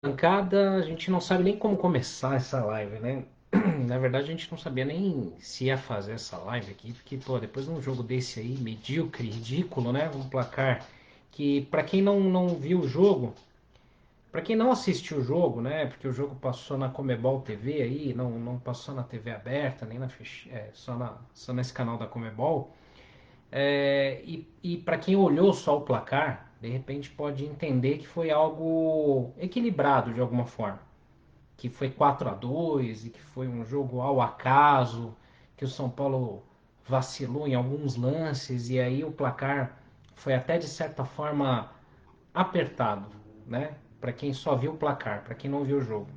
Bancada, a gente não sabe nem como começar essa live, né? Na verdade, a gente não sabia nem se ia fazer essa live aqui, porque, pô, depois de um jogo desse aí, medíocre, ridículo, né? Um placar que, pra quem não viu o jogo, pra quem não assistiu o jogo, né? Porque o jogo passou na Comebol TV aí, não passou na TV aberta, nem só nesse canal da Comebol. E para quem olhou só o placar, de repente pode entender que foi algo equilibrado de alguma forma, que foi 4-2 e que foi um jogo ao acaso, que o São Paulo vacilou em alguns lances e aí o placar foi até de certa forma apertado, né? Para quem só viu o placar, para quem não viu o jogo.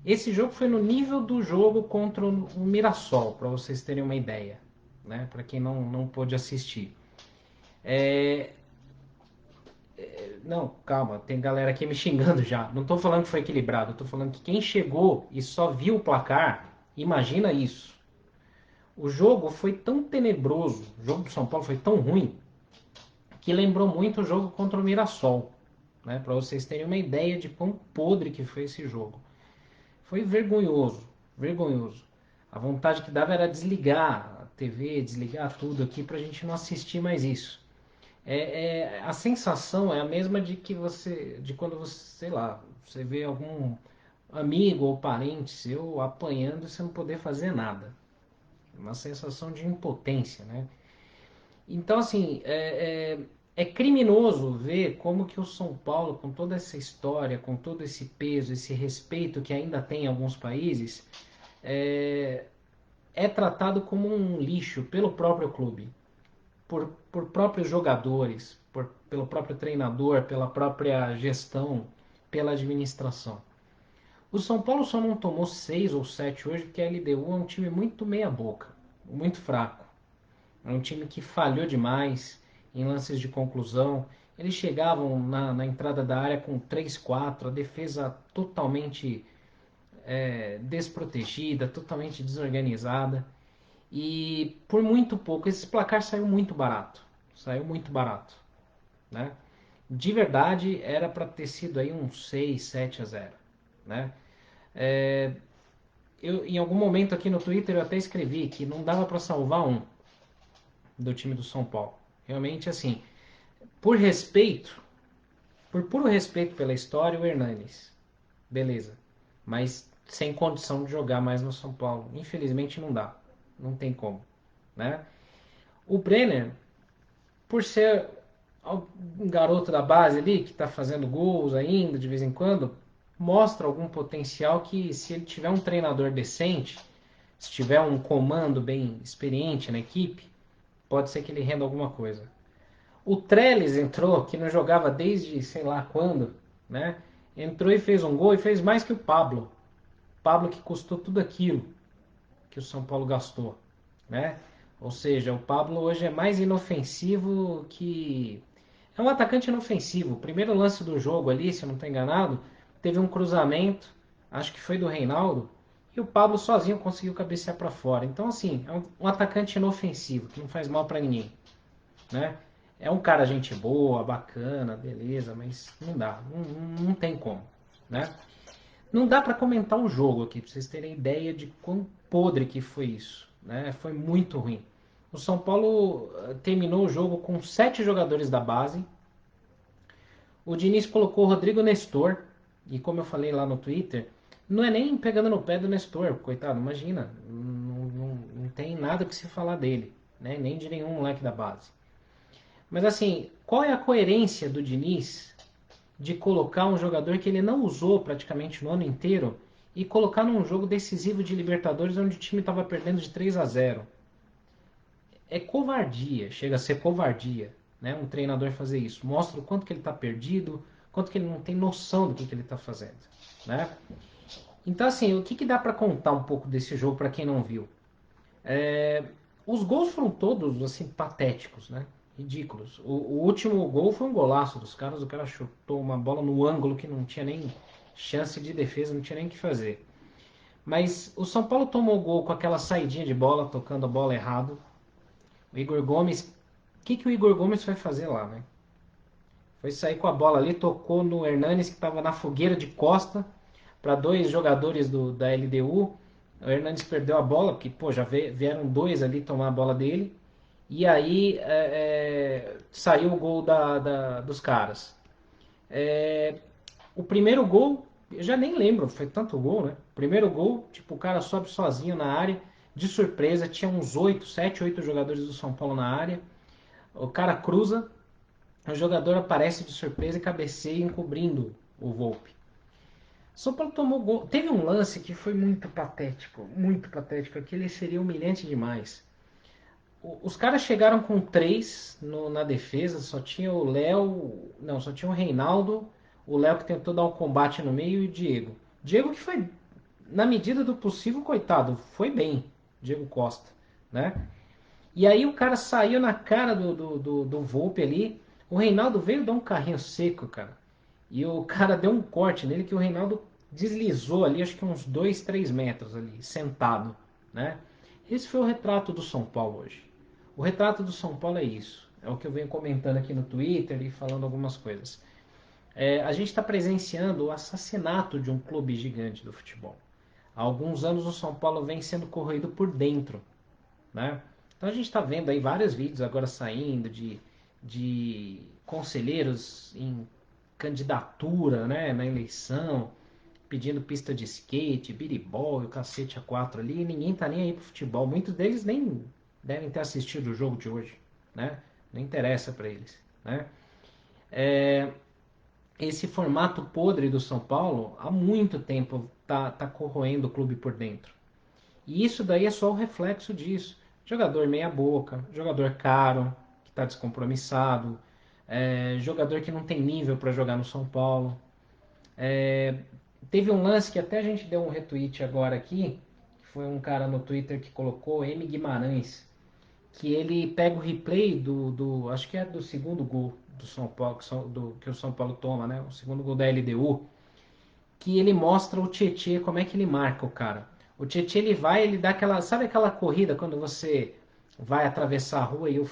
Esse jogo foi no nível do jogo contra o Mirassol, para vocês terem uma ideia, né? Para quem não pôde assistir. É, Não, calma, tem galera aqui me xingando já. Não tô falando que foi equilibrado, tô falando que quem chegou e só viu o placar, imagina isso. O jogo foi tão tenebroso, o jogo do São Paulo foi tão ruim, que lembrou muito o jogo contra o Mirassol, né? Para vocês terem uma ideia de quão podre que foi esse jogo. Foi vergonhoso, vergonhoso. A vontade que dava era desligar a TV, desligar tudo aqui pra gente não assistir mais isso. A sensação é a mesma de quando você, sei lá, você vê algum amigo ou parente seu apanhando e você não poder fazer nada. Uma sensação de impotência, né? Então, assim, é criminoso ver como que o São Paulo, com toda essa história, com todo esse peso, esse respeito que ainda tem em alguns países, é, é tratado como um lixo pelo próprio clube, por próprios jogadores, pelo próprio treinador, pela própria gestão, pela administração. O São Paulo só não tomou 6 ou 7 hoje porque a LDU é um time muito meia-boca, muito fraco. É um time que falhou demais em lances de conclusão. Eles chegavam na entrada da área com 3-4, a defesa totalmente desprotegida, totalmente desorganizada. E por muito pouco, esse placar saiu muito barato. Saiu muito barato, né? De verdade, era para ter sido aí um 6-7-0, né? É, em algum momento aqui no Twitter eu até escrevi que não dava para salvar um do time do São Paulo. Realmente, assim, por respeito, por puro respeito pela história, o Hernanes. Beleza. Mas sem condição de jogar mais no São Paulo. Infelizmente não dá. Não tem como, né? O Brenner, por ser um garoto da base ali que está fazendo gols ainda de vez em quando, mostra algum potencial que se ele tiver um treinador decente, se tiver um comando bem experiente na equipe, pode ser que ele renda alguma coisa. O Trellis entrou, que não jogava desde sei lá quando, né? Entrou e fez um gol e fez mais que o Pablo. Pablo que custou tudo aquilo que o São Paulo gastou, né? Ou seja, o Pablo hoje é mais inofensivo que é um atacante inofensivo. O primeiro lance do jogo ali, se eu não estou enganado, teve um cruzamento, acho que foi do Reinaldo, e o Pablo sozinho conseguiu cabecear para fora. Então, assim, é um atacante inofensivo, que não faz mal para ninguém, né? É um cara gente boa, bacana, beleza, mas não dá, não tem como, né? Não dá para comentar o jogo aqui, para vocês terem ideia de quão podre que foi isso, né? Foi muito ruim. O São Paulo terminou o jogo com 7 jogadores da base. O Diniz colocou o Rodrigo Nestor, e como eu falei lá no Twitter, não é nem pegando no pé do Nestor, coitado, imagina, não tem nada que se falar dele, né? Nem de nenhum moleque da base. Mas assim, qual é a coerência do Diniz de colocar um jogador que ele não usou praticamente no ano inteiro e colocar num jogo decisivo de Libertadores onde o time estava perdendo de 3-0? É covardia, chega a ser covardia, né? Um treinador fazer isso. Mostra o quanto que ele está perdido, quanto que ele não tem noção do que ele está fazendo, né? Então, assim, o que dá para contar um pouco desse jogo para quem não viu? É, os gols foram todos assim patéticos, né? Ridículos. O último gol foi um golaço dos caras. O cara chutou uma bola no ângulo que não tinha nem chance de defesa, não tinha nem o que fazer. Mas o São Paulo tomou gol com aquela saidinha de bola, tocando a bola errado. O Igor Gomes, o que o Igor Gomes vai fazer lá, né? Foi sair com a bola ali, tocou no Hernanes que estava na fogueira de costa para dois jogadores da LDU. O Hernanes perdeu a bola, porque pô, já vieram dois ali tomar a bola dele. E aí saiu o gol dos caras. É, o primeiro gol, eu já nem lembro, foi tanto gol, né? Primeiro gol, tipo, o cara sobe sozinho na área, de surpresa, tinha uns 8, 7, 8 jogadores do São Paulo na área. O cara cruza, o jogador aparece de surpresa e cabeceia encobrindo o Volpe. São Paulo tomou gol. Teve um lance que foi muito patético, muito patético. Aquele seria humilhante demais. Os caras chegaram com três na defesa, só tinha o Léo. Não, só tinha o Reinaldo, o Léo que tentou dar um combate no meio e o Diego. Diego que foi, na medida do possível, coitado, foi bem, Diego Costa, né? E aí o cara saiu na cara do Volpe ali. O Reinaldo veio dar um carrinho seco, cara. E o cara deu um corte nele que o Reinaldo deslizou ali, acho que uns 2, 3 metros ali, sentado, né? Esse foi o retrato do São Paulo hoje. O retrato do São Paulo é isso. É o que eu venho comentando aqui no Twitter e falando algumas coisas. A gente está presenciando o assassinato de um clube gigante do futebol. Há alguns anos o São Paulo vem sendo corroído por dentro, né? Então a gente está vendo aí vários vídeos agora saindo de conselheiros em candidatura, né, na eleição, pedindo pista de skate, biribol e o cacete a quatro ali, e ninguém tá nem aí pro futebol. Muitos deles nem devem ter assistido o jogo de hoje, né? Não interessa para eles, né? Esse formato podre do São Paulo há muito tempo tá corroendo o clube por dentro. E isso daí é só o reflexo disso. Jogador meia boca, jogador caro, que está descompromissado, jogador que não tem nível para jogar no São Paulo. Teve um lance que até a gente deu um retweet agora aqui, que foi um cara no Twitter que colocou M. Guimarães, que ele pega o replay acho que é do segundo gol do São Paulo, que o São Paulo toma, né? O segundo gol da LDU, que ele mostra o Tietê, como é que ele marca o cara. O Tietê ele vai, ele dá aquela, sabe aquela corrida quando você vai atravessar a rua e o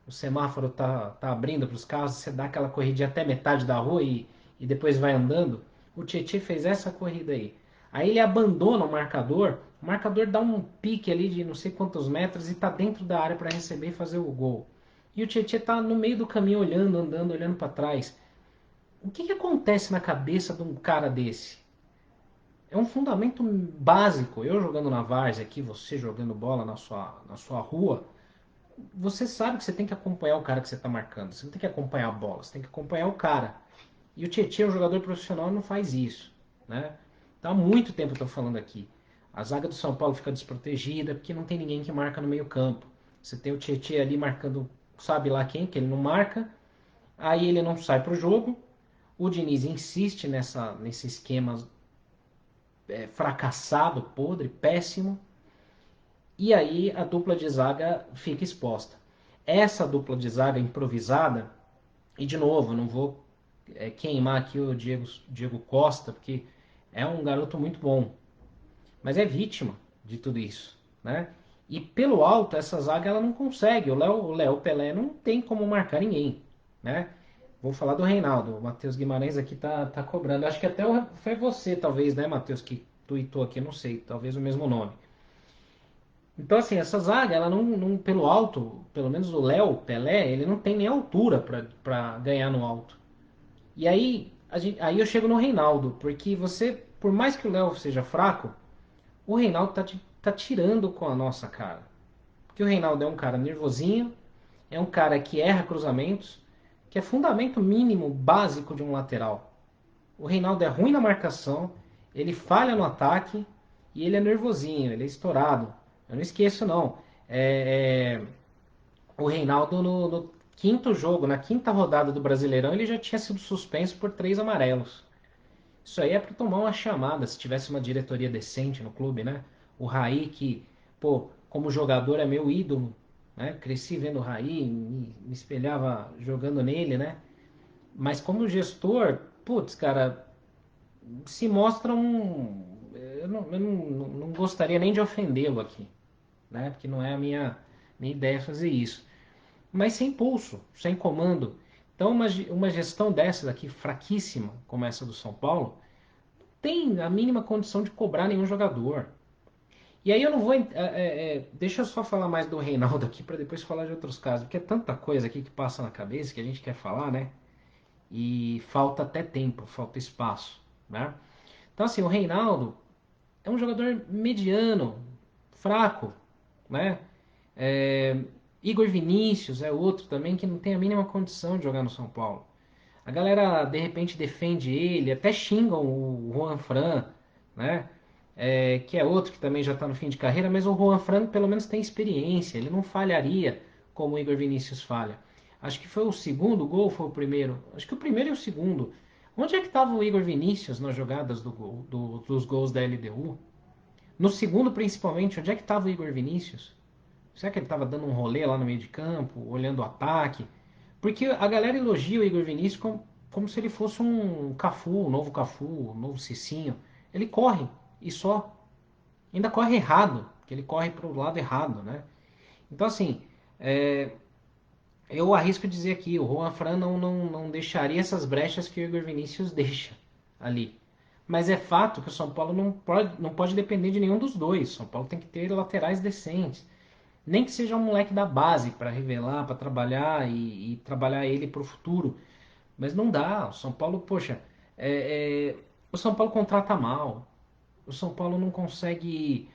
semáforo tá abrindo para os carros, você dá aquela corrida até metade da rua e depois vai andando? O Tietê fez essa corrida aí. Aí ele abandona o marcador dá um pique ali de não sei quantos metros e tá dentro da área para receber e fazer o gol. E o Tietê tá no meio do caminho olhando, andando, olhando para trás. O que acontece na cabeça de um cara desse? É um fundamento básico. Eu jogando na várzea aqui, você jogando bola na sua rua, você sabe que você tem que acompanhar o cara que você está marcando. Você não tem que acompanhar a bola, você tem que acompanhar o cara. E o Tietchan, um jogador profissional, não faz isso, né? Então, há muito tempo eu estou falando aqui. A zaga do São Paulo fica desprotegida porque não tem ninguém que marca no meio campo. Você tem o Tietchan ali marcando, sabe lá quem, que ele não marca. Aí ele não sai para o jogo. O Diniz insiste nesse esquema fracassado, podre, péssimo. E aí a dupla de zaga fica exposta. Essa dupla de zaga improvisada, e de novo, não vou queimar aqui o Diego Costa, porque é um garoto muito bom, mas é vítima de tudo isso, né? E pelo alto, essa zaga ela não consegue. O Léo Pelé não tem como marcar ninguém, né? Vou falar do Reinaldo. O Matheus Guimarães aqui tá cobrando. Acho que até foi você, talvez, né, Matheus, que tweetou aqui, não sei, talvez o mesmo nome. Então, assim, essa zaga, ela pelo alto, pelo menos o Léo Pelé, ele não tem nem altura para ganhar no alto. E aí eu chego no Reinaldo, porque você, por mais que o Léo seja fraco, o Reinaldo tá tirando com a nossa cara. Porque o Reinaldo é um cara nervosinho, é um cara que erra cruzamentos, que é fundamento mínimo, básico de um lateral. O Reinaldo é ruim na marcação, ele falha no ataque e ele é nervosinho, ele é estourado. Eu não esqueço, não. É, o Reinaldo no quinto jogo, na quinta rodada do Brasileirão, ele já tinha sido suspenso por 3 amarelos. Isso aí é para tomar uma chamada, se tivesse uma diretoria decente no clube, né? O Raí, que, pô, como jogador é meu ídolo, né? Cresci vendo o Raí, me espelhava jogando nele, né? Mas como gestor, putz, cara, se mostra um. Eu não gostaria nem de ofendê-lo aqui, né? Porque não é a minha ideia fazer isso. Mas sem pulso, sem comando. Então, uma gestão dessa daqui, fraquíssima, como essa do São Paulo, tem a mínima condição de cobrar nenhum jogador. E aí eu não vou. Deixa eu só falar mais do Reinaldo aqui para depois falar de outros casos, porque é tanta coisa aqui que passa na cabeça que a gente quer falar, né? E falta até tempo, falta espaço, né? Então, assim, o Reinaldo é um jogador mediano, fraco, né? É, Igor Vinícius é outro também que não tem a mínima condição de jogar no São Paulo. A galera de repente defende ele, até xingam o Juan Fran, né? Que é outro que também já está no fim de carreira, mas o Juan Fran pelo menos tem experiência, ele não falharia como o Igor Vinícius falha. Acho que foi o segundo gol, foi o primeiro. Acho que o primeiro e o segundo. Onde é que estava o Igor Vinícius nas jogadas dos gols da LDU? No segundo, principalmente, onde é que estava o Igor Vinícius? Será que ele estava dando um rolê lá no meio de campo, olhando o ataque? Porque a galera elogia o Igor Vinícius como se ele fosse um Cafu, um novo Cicinho. Ele corre e só. Ainda corre errado, porque ele corre para o lado errado, né? Então, assim, é, eu arrisco dizer aqui, o Juan Fran não deixaria essas brechas que o Igor Vinícius deixa ali. Mas é fato que o São Paulo não pode depender de nenhum dos dois. O São Paulo tem que ter laterais decentes. Nem que seja um moleque da base para revelar, para trabalhar e trabalhar ele para o futuro. Mas não dá. O São Paulo, poxa, o São Paulo contrata mal. O São Paulo não consegue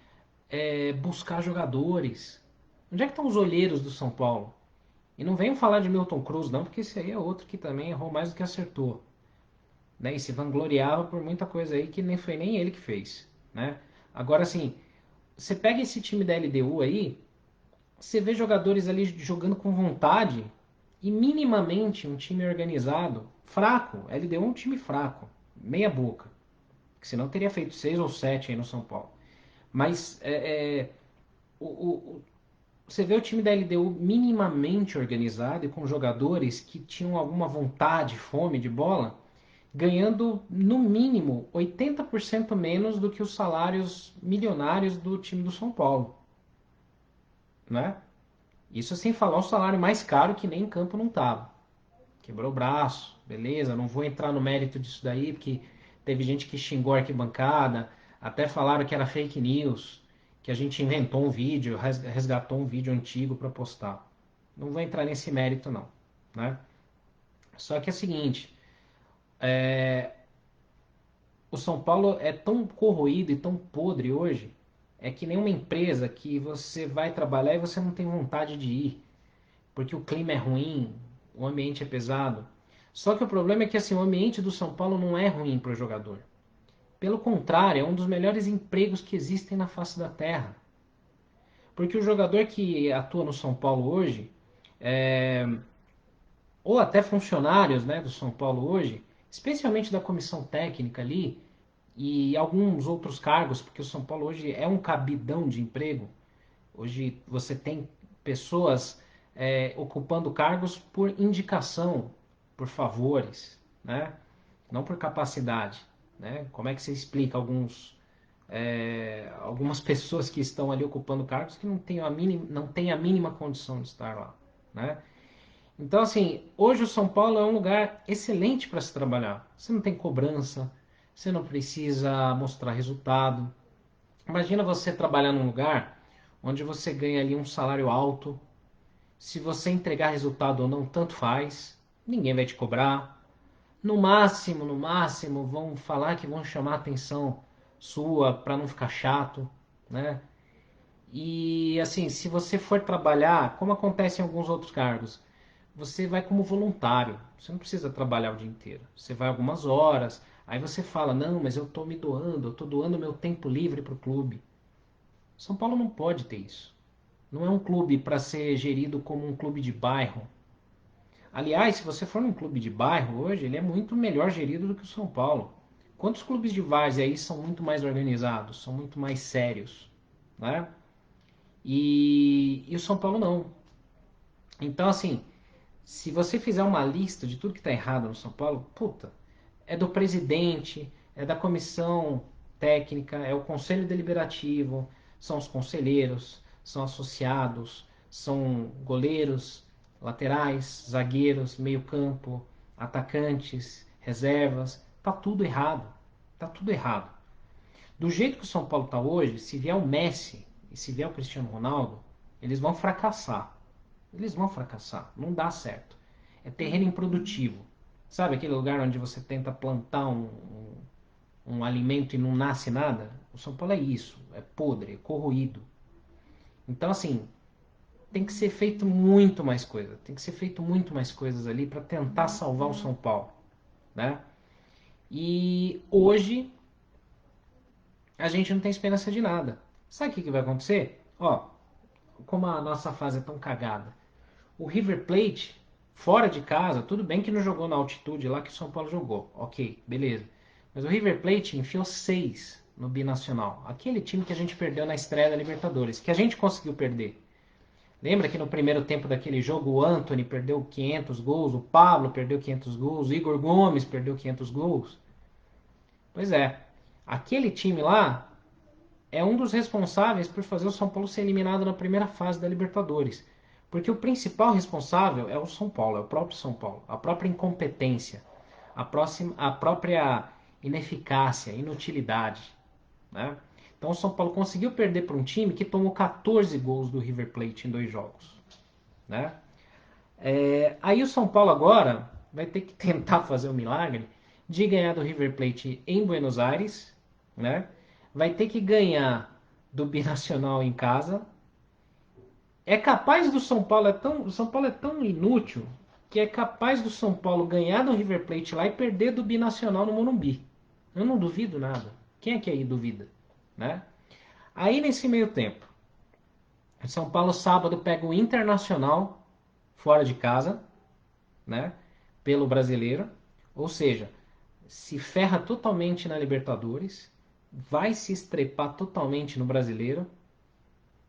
buscar jogadores. Onde é que estão os olheiros do São Paulo? E não venham falar de Milton Cruz, não, porque esse aí é outro que também errou mais do que acertou. Né? E se vangloriava por muita coisa aí que nem foi nem ele que fez. Né? Agora, assim, você pega esse time da LDU aí, você vê jogadores ali jogando com vontade e minimamente um time organizado, fraco. LDU é um time fraco, meia boca. Que senão teria feito 6 ou 7 aí no São Paulo. Mas o, o, você vê o time da LDU minimamente organizado e com jogadores que tinham alguma vontade, fome de bola, ganhando no mínimo 80% menos do que os salários milionários do time do São Paulo, né? Isso sem falar o salário mais caro que nem em campo não tava. Quebrou o braço, beleza, não vou entrar no mérito disso daí, porque teve gente que xingou a arquibancada, até falaram que era fake news, que a gente inventou um vídeo, resgatou um vídeo antigo para postar. Não vou entrar nesse mérito não, né? Só que é o seguinte, o São Paulo é tão corroído e tão podre hoje, é que nem uma empresa que você vai trabalhar e você não tem vontade de ir, porque o clima é ruim, o ambiente é pesado. Só que o problema é que assim, o ambiente do São Paulo não é ruim para o jogador. Pelo contrário, é um dos melhores empregos que existem na face da Terra. Porque o jogador que atua no São Paulo hoje, ou até funcionários, né, do São Paulo hoje, especialmente da comissão técnica ali, e alguns outros cargos, porque o São Paulo hoje é um cabidão de emprego. Hoje você tem pessoas ocupando cargos por indicação, por favores, né? Não por capacidade. Né? Como é que você explica algumas pessoas que estão ali ocupando cargos que não têm a mínima condição de estar lá? Né? Então, assim, hoje o São Paulo é um lugar excelente para se trabalhar. Você não tem cobrança, você não precisa mostrar resultado. Imagina você trabalhar num lugar onde você ganha ali um salário alto. Se você entregar resultado ou não, tanto faz. Ninguém vai te cobrar. No máximo, vão falar que vão chamar a atenção sua para não ficar chato, né? E assim, se você for trabalhar, como acontece em alguns outros cargos, você vai como voluntário. Você não precisa trabalhar o dia inteiro. Você vai algumas horas, aí você fala: "Não, mas eu estou me doando, eu estou doando meu tempo livre para o clube". São Paulo não pode ter isso. Não é um clube para ser gerido como um clube de bairro. Aliás, se você for num clube de bairro hoje, ele é muito melhor gerido do que o São Paulo. Quantos clubes de várzea aí são muito mais organizados, são muito mais sérios, né? E o São Paulo não. Então, assim, se você fizer uma lista de tudo que está errado no São Paulo, puta, é do presidente, é da comissão técnica, é o conselho deliberativo, são os conselheiros, são associados, são goleiros, laterais, zagueiros, meio-campo, atacantes, reservas. Tá tudo errado. Tá tudo errado. Do jeito que o São Paulo está hoje, se vier o Messi e se vier o Cristiano Ronaldo, eles vão fracassar. Eles vão fracassar. Não dá certo. É terreno improdutivo. Sabe aquele lugar onde você tenta plantar um alimento e não nasce nada? O São Paulo é isso. É podre, é corroído. Então, assim, tem que ser feito muito mais coisa. Tem que ser feito muito mais coisas ali para tentar salvar o São Paulo, né? E hoje a gente não tem esperança de nada. Sabe o que vai acontecer? Ó, como a nossa fase é tão cagada. O River Plate, fora de casa, tudo bem que não jogou na altitude lá que o São Paulo jogou. Ok, beleza. Mas o River Plate enfiou 6 no Binacional. Aquele time que a gente perdeu na estreia da Libertadores. Que a gente conseguiu perder. Lembra que no primeiro tempo daquele jogo o Antony perdeu 500 gols, o Pablo perdeu 500 gols, o Igor Gomes perdeu 500 gols? Pois é, aquele time lá é um dos responsáveis por fazer o São Paulo ser eliminado na primeira fase da Libertadores. Porque o principal responsável é o São Paulo, é o próprio São Paulo, a própria incompetência, a própria ineficácia, inutilidade. Né? Então o São Paulo conseguiu perder para um time que tomou 14 gols do River Plate em 2 jogos. Né? Aí o São Paulo agora vai ter que tentar fazer o milagre de ganhar do River Plate em Buenos Aires, né? Vai ter que ganhar do Binacional em casa. É capaz do São Paulo o São Paulo é tão inútil que é capaz do São Paulo ganhar do River Plate lá e perder do Binacional no Morumbi. Eu não duvido nada. Quem é que aí duvida, né? Aí nesse meio tempo, o São Paulo sábado pega o Internacional fora de casa, né? Pelo brasileiro. Ou seja, se ferra totalmente na Libertadores, vai se estrepar totalmente no brasileiro,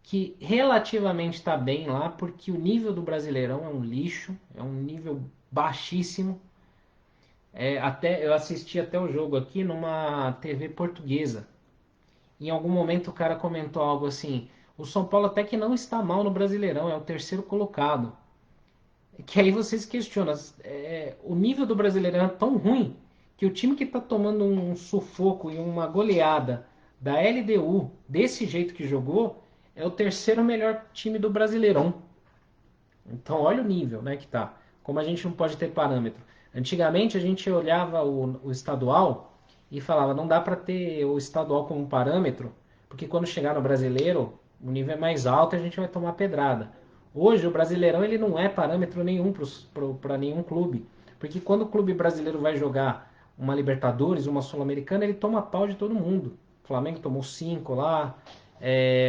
que relativamente está bem lá, porque o nível do Brasileirão é um lixo, é um nível baixíssimo. Até eu assisti até o jogo aqui numa TV portuguesa. Em algum momento o cara comentou algo assim: o São Paulo até que não está mal no Brasileirão, é o terceiro colocado. Que aí vocês questionam, o nível do Brasileirão é tão ruim que o time que está tomando um sufoco e uma goleada da LDU desse jeito que jogou é o terceiro melhor time do Brasileirão. Então olha o nível, né, que tá. Como a gente não pode ter parâmetro. Antigamente a gente olhava o estadual e falava, não dá para ter o estadual como parâmetro, porque quando chegar no brasileiro, o nível é mais alto e a gente vai tomar pedrada. Hoje o Brasileirão ele não é parâmetro nenhum para nenhum clube, porque quando o clube brasileiro vai jogar uma Libertadores, uma Sul-Americana, ele toma pau de todo mundo. O Flamengo tomou 5 lá,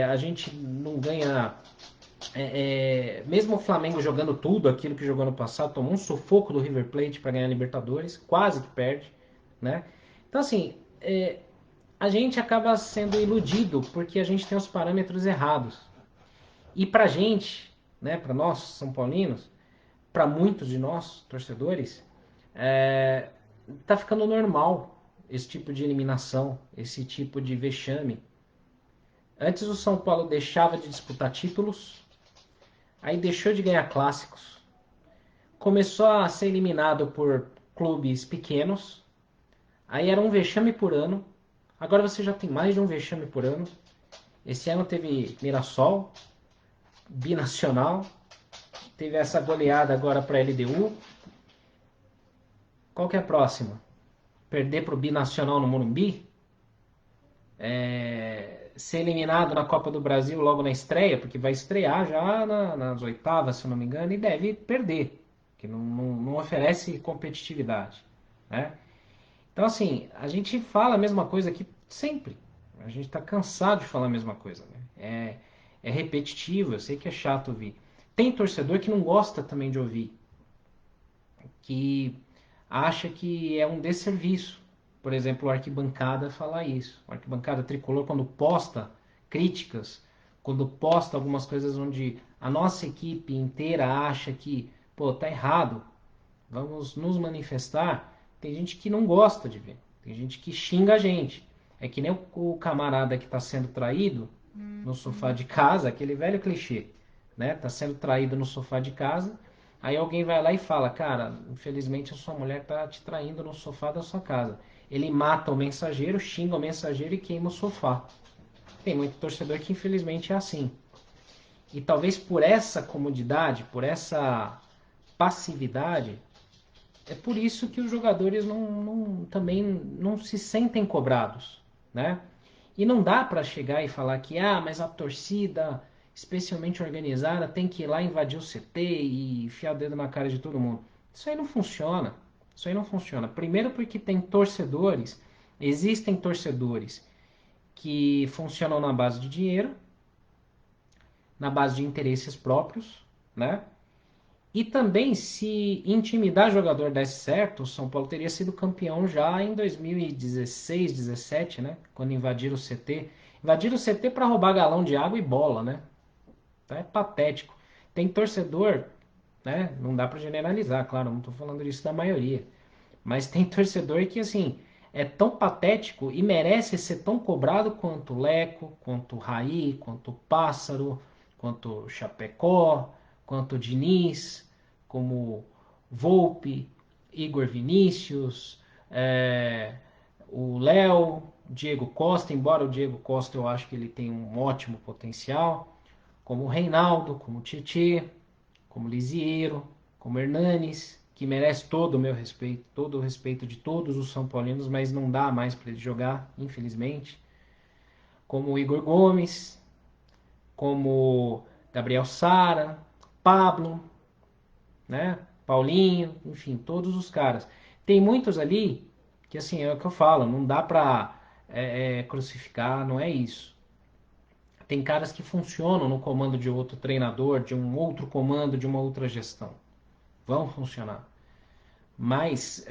a gente não ganha mesmo o Flamengo jogando tudo aquilo que jogou no passado, tomou um sufoco do River Plate para ganhar a Libertadores, quase que perde, né? Então assim, a gente acaba sendo iludido porque a gente tem os parâmetros errados. E pra gente, né, para nós São Paulinos, para muitos de nós torcedores, tá ficando normal esse tipo de eliminação, esse tipo de vexame. Antes o São Paulo deixava de disputar títulos, aí deixou de ganhar clássicos, começou a ser eliminado por clubes pequenos, aí era um vexame por ano, agora você já tem mais de um vexame por ano. Esse ano teve Mirassol, Binacional, teve essa goleada agora para a LDU. Qual que é a próxima? Perder para o Binacional no Morumbi? Ser eliminado na Copa do Brasil logo na estreia, porque vai estrear já nas oitavas, se eu não me engano, e deve perder, que não oferece competitividade, né? Então, assim, a gente fala a mesma coisa aqui sempre. A gente está cansado de falar a mesma coisa, né? É repetitivo, eu sei que é chato ouvir. Tem torcedor que não gosta também de ouvir, que acha que é um desserviço. Por exemplo, o Arquibancada fala isso. O Arquibancada Tricolor, quando posta críticas, quando posta algumas coisas onde a nossa equipe inteira acha que, pô, tá errado, vamos nos manifestar, tem gente que não gosta de ver. Tem gente que xinga a gente. É que nem o camarada que está sendo traído no sofá de casa, aquele velho clichê, né? Tá sendo traído no sofá de casa Aí alguém vai lá e fala, cara, infelizmente a sua mulher tá te traindo no sofá da sua casa. Ele mata o mensageiro, xinga o mensageiro e queima o sofá. Tem muito torcedor que infelizmente é assim. E talvez por essa comodidade, por essa passividade, é por isso que os jogadores também não se sentem cobrados, né? E não dá para chegar e falar que, mas a torcida, especialmente organizada, tem que ir lá invadir o CT e enfiar o dedo na cara de todo mundo. Isso aí não funciona. Isso aí não funciona. Primeiro porque tem torcedores, existem torcedores que funcionam na base de dinheiro, na base de interesses próprios, né? E também, se intimidar jogador desse certo, o São Paulo teria sido campeão já em 2016, 17, né? Quando invadiram o CT. Invadiram o CT para roubar galão de água e bola, né? Então é patético. Tem torcedor, né? Não dá para generalizar, claro, não estou falando disso da maioria. Mas tem torcedor que, assim, é tão patético e merece ser tão cobrado quanto o Leco, quanto o Raí, quanto o Pássaro, quanto o Chapecó, quanto o Diniz, como Volpe, Igor Vinícius, é, o Léo, Diego Costa, embora o Diego Costa eu acho que ele tem um ótimo potencial, como o Reinaldo, como o Tietê, como Lisiero, como Hernanes, que merece todo o meu respeito, todo o respeito de todos os São Paulinos, mas não dá mais para ele jogar, infelizmente. Como o Igor Gomes, como Gabriel Sara, Pablo, né? Paulinho, enfim, todos os caras. Tem muitos ali que, assim, é o que eu falo, não dá pra crucificar, não é isso. Tem caras que funcionam no comando de outro treinador, de um outro comando, de uma outra gestão. Vão funcionar. Mas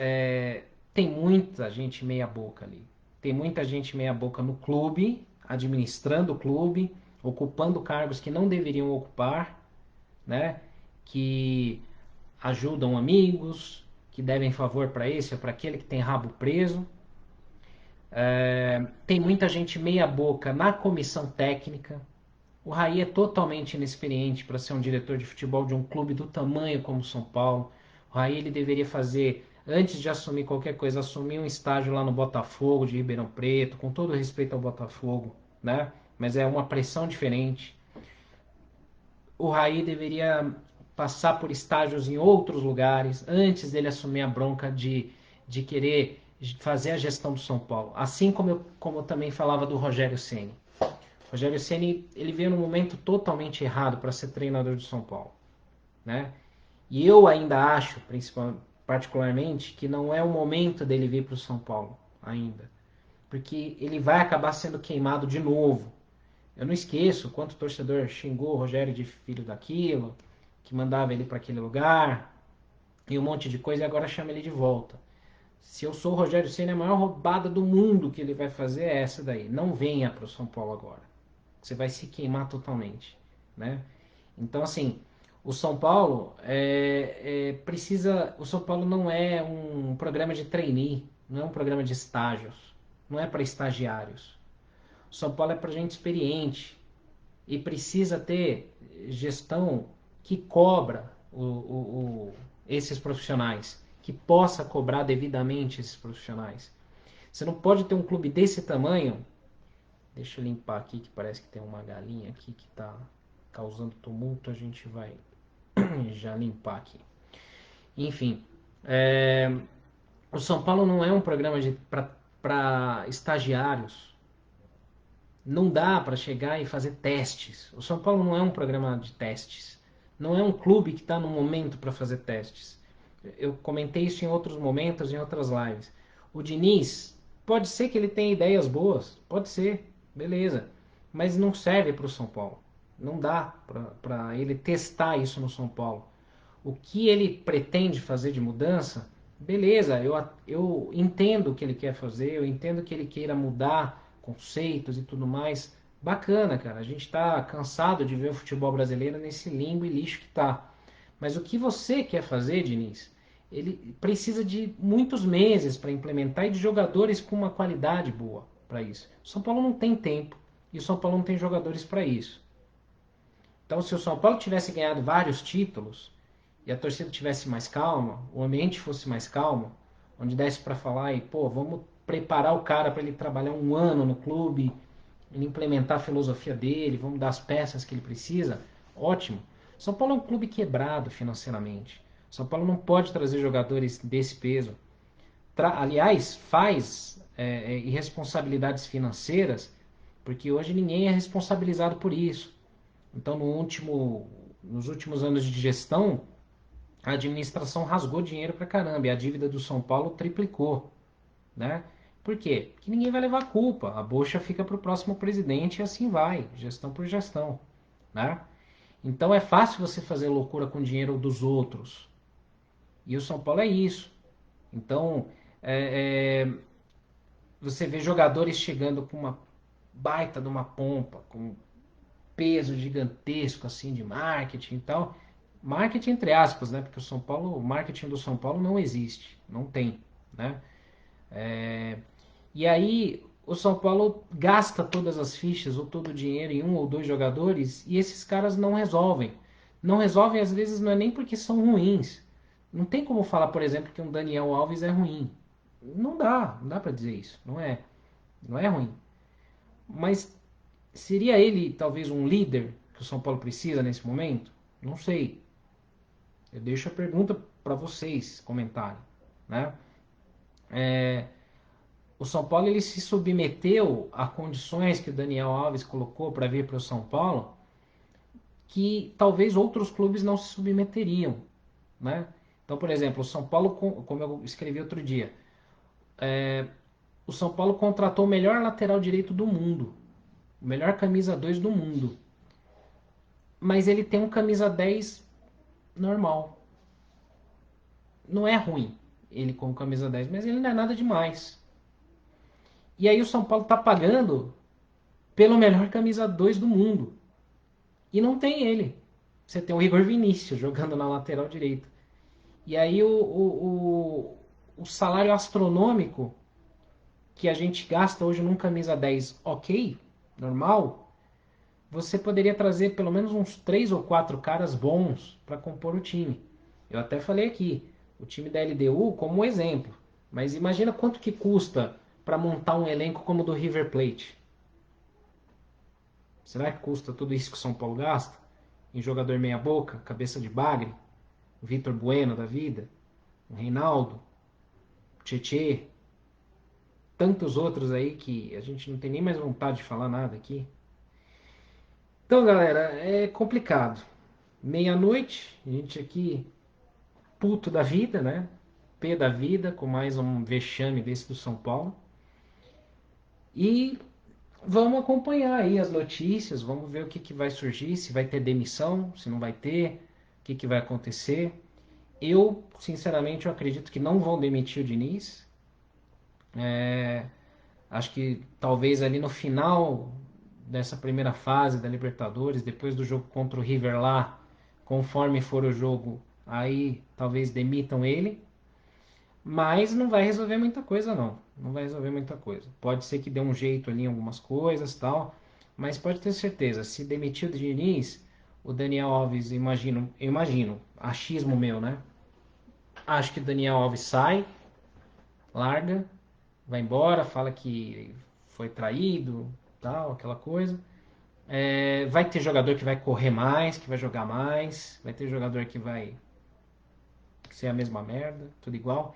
tem muita gente meia boca ali. Tem muita gente meia boca no clube, administrando o clube, ocupando cargos que não deveriam ocupar, né? Que ajudam amigos, que devem favor para esse ou para aquele que tem rabo preso. Tem muita gente meia boca na comissão técnica. O Raí é totalmente inexperiente para ser um diretor de futebol de um clube do tamanho como o São Paulo. O Raí ele deveria fazer, antes de assumir qualquer coisa, assumir um estágio lá no Botafogo de Ribeirão Preto, com todo respeito ao Botafogo, né? Mas é uma pressão diferente. O Raí deveria passar por estágios em outros lugares antes dele assumir a bronca de querer fazer a gestão do São Paulo. Assim como eu também falava do Rogério Ceni. O Rogério Ceni ele veio num momento totalmente errado para ser treinador de São Paulo, né? E eu ainda acho, particularmente, que não é o momento dele vir para o São Paulo ainda, porque ele vai acabar sendo queimado de novo. Eu não esqueço quanto o torcedor xingou o Rogério de filho daquilo, que mandava ele para aquele lugar e um monte de coisa e agora chama ele de volta. Se eu sou o Rogério Ceni, a maior roubada do mundo que ele vai fazer é essa daí. Não venha para o São Paulo agora. Você vai se queimar totalmente, né? Então, assim, o São Paulo precisa. O São Paulo não é um programa de trainee, não é um programa de estágios, não é para estagiários. O São Paulo é para gente experiente e precisa ter gestão que cobra esses profissionais, que possa cobrar devidamente esses profissionais. Você não pode ter um clube desse tamanho. Deixa eu limpar aqui que parece que tem uma galinha aqui que está causando tumulto. A gente vai já limpar aqui. Enfim, o São Paulo não é um programa para estagiários. Não dá para chegar e fazer testes. O São Paulo não é um programa de testes. Não é um clube que está no momento para fazer testes. Eu comentei isso em outros momentos, em outras lives. O Diniz, pode ser que ele tenha ideias boas, pode ser, beleza. Mas não serve para o São Paulo. Não dá para ele testar isso no São Paulo. O que ele pretende fazer de mudança, beleza, eu entendo o que ele quer fazer, eu entendo que ele queira mudar conceitos e tudo mais. Bacana, cara. A gente está cansado de ver o futebol brasileiro nesse limbo e lixo que tá. Mas o que você quer fazer, Diniz? Ele precisa de muitos meses para implementar e de jogadores com uma qualidade boa para isso. O São Paulo não tem tempo e o São Paulo não tem jogadores para isso. Então, se o São Paulo tivesse ganhado vários títulos, e a torcida tivesse mais calma, o ambiente fosse mais calmo, onde desse para falar e, pô, vamos preparar o cara para ele trabalhar um ano no clube, ele implementar a filosofia dele, vamos dar as peças que ele precisa, ótimo. São Paulo é um clube quebrado financeiramente. São Paulo não pode trazer jogadores desse peso. Aliás, faz irresponsabilidades financeiras, porque hoje ninguém é responsabilizado por isso. Então, nos últimos anos de gestão, a administração rasgou dinheiro pra caramba e a dívida do São Paulo triplicou, né? Por quê? Porque ninguém vai levar culpa. A bucha fica para o próximo presidente e assim vai, gestão por gestão, né? Então é fácil você fazer loucura com o dinheiro dos outros. E o São Paulo é isso. Então, é, é, você vê jogadores chegando com uma baita de uma pompa, com um peso gigantesco assim de marketing e tal. Marketing entre aspas, né? Porque o marketing do São Paulo não existe, não tem, né? E aí o São Paulo gasta todas as fichas ou todo o dinheiro em um ou dois jogadores e esses caras não resolvem. Não resolvem, às vezes, não é nem porque são ruins. Não tem como falar, por exemplo, que um Daniel Alves é ruim. Não dá para dizer isso. Não é ruim. Mas seria ele talvez um líder que o São Paulo precisa nesse momento? Não sei. Eu deixo a pergunta para vocês comentarem, né? O São Paulo ele se submeteu a condições que o Daniel Alves colocou para vir para o São Paulo que talvez outros clubes não se submeteriam, né? Então, por exemplo, o São Paulo, como eu escrevi outro dia, o São Paulo contratou o melhor lateral direito do mundo, o melhor camisa 2 do mundo, mas ele tem um camisa 10 normal. Não é ruim ele com camisa 10, mas ele não é nada demais. E aí o São Paulo está pagando pelo melhor camisa 2 do mundo. E não tem ele. Você tem o Igor Vinícius jogando na lateral direita. E aí o salário astronômico que a gente gasta hoje num camisa 10 ok, normal, você poderia trazer pelo menos uns 3 ou 4 caras bons para compor o time. Eu até falei aqui, o time da LDU como exemplo. Mas imagina quanto que custa para montar um elenco como o do River Plate. Será que custa tudo isso que o São Paulo gasta? Em jogador meia boca, cabeça de bagre, Vitor Bueno da vida, o Reinaldo, Tietê, tantos outros aí que a gente não tem nem mais vontade de falar nada aqui. Então, galera, é complicado. Meia-noite, a gente aqui puto da vida, né? Pé da vida, com mais um vexame desse do São Paulo. E vamos acompanhar aí as notícias, vamos ver o que vai surgir, se vai ter demissão, se não vai ter, o que vai acontecer. Eu, sinceramente, eu acredito que não vão demitir o Diniz. Acho que talvez ali no final dessa primeira fase da Libertadores, depois do jogo contra o River lá, conforme for o jogo, aí talvez demitam ele. Mas não vai resolver muita coisa, não. Não vai resolver muita coisa. Pode ser que dê um jeito ali em algumas coisas tal. Mas pode ter certeza, se demitir o Diniz, o Daniel Alves, eu imagino, achismo meu, né? Acho que o Daniel Alves sai, larga, vai embora, fala que foi traído, tal, aquela coisa. Vai ter jogador que vai correr mais, que vai jogar mais, vai ter jogador que vai ser a mesma merda, tudo igual.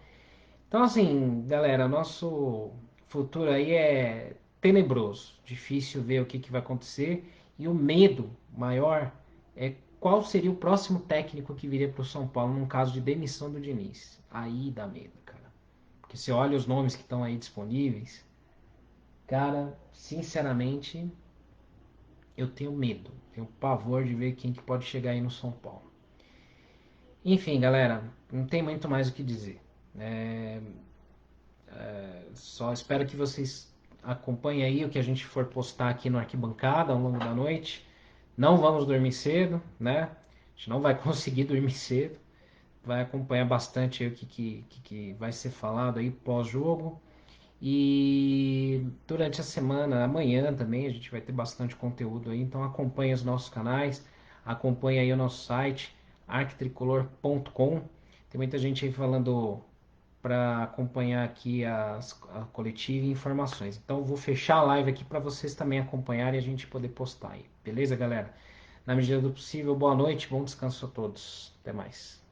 Então, assim, galera, nosso futuro aí é tenebroso, difícil ver o que vai acontecer e o medo maior é qual seria o próximo técnico que viria para o São Paulo num caso de demissão do Diniz. Aí dá medo, cara. Porque você olha os nomes que estão aí disponíveis, cara, sinceramente, eu tenho pavor de ver quem que pode chegar aí no São Paulo. Enfim, galera, não tem muito mais o que dizer. É, Só espero que vocês acompanhem aí o que a gente for postar aqui no Arquibancada ao longo da noite. Não vamos dormir cedo, né? A gente não vai conseguir dormir cedo. Vai acompanhar bastante aí o que vai ser falado aí pós-jogo. E durante a semana, amanhã também, a gente vai ter bastante conteúdo aí. Então acompanhe os nossos canais, acompanhe aí o nosso site. arctricolor.com. Tem muita gente aí falando para acompanhar aqui a coletiva e informações. Então eu vou fechar a live aqui para vocês também acompanharem e a gente poder postar aí. Beleza, galera? Na medida do possível, boa noite, bom descanso a todos. Até mais.